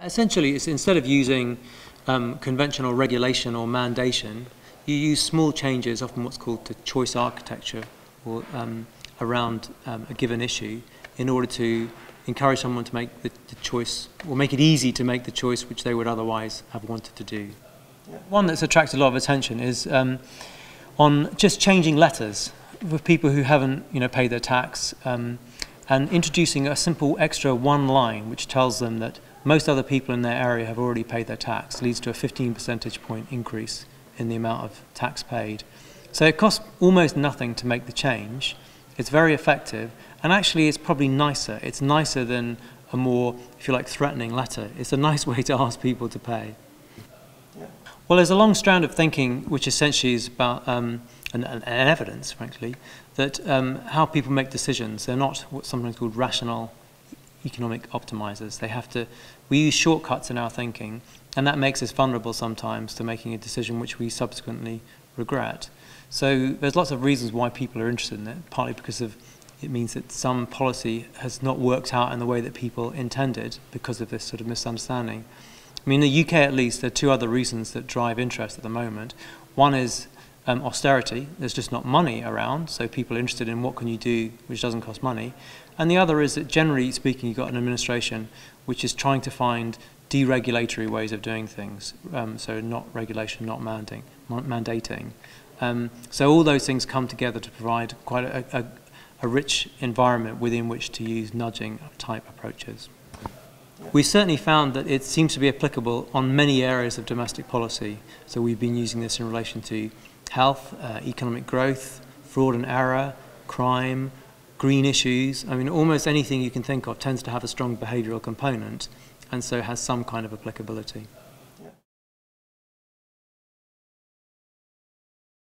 Essentially, it's instead of using conventional regulation or mandation, you use small changes, often what's called the choice architecture, or around a given issue, in order to encourage someone to make the choice, or make it easy to make the choice which they would otherwise have wanted to do. One that's attracted a lot of attention is on just changing letters for people who haven't, paid their tax, and introducing a simple extra one line which tells them that most other people in their area have already paid their tax, leads to a 15 percentage point increase in the amount of tax paid. So it costs almost nothing to make the change. It's very effective, and actually it's probably nicer. It's nicer than a more, if you like, threatening letter. It's a nice way to ask people to pay. Well, there's a long strand of thinking which essentially is about an evidence, frankly, that how people make decisions. They're not what's sometimes called rational economic optimizers. We use shortcuts in our thinking, and that makes us vulnerable sometimes to making a decision which we subsequently regret. So there's lots of reasons why people are interested in it, partly because it means that some policy has not worked out in the way that people intended because of this sort of misunderstanding. I mean, in the UK at least, there are two other reasons that drive interest at the moment. One is austerity. There's just not money around, so people are interested in what can you do which doesn't cost money. And the other is that, generally speaking, you've got an administration which is trying to find deregulatory ways of doing things, so not regulation, not mandating. So all those things come together to provide quite a rich environment within which to use nudging type approaches. We've certainly found that it seems to be applicable on many areas of domestic policy. So we've been using this in relation to health, economic growth, fraud and error, crime, green issues. I mean, almost anything you can think of tends to have a strong behavioural component, and so has some kind of applicability.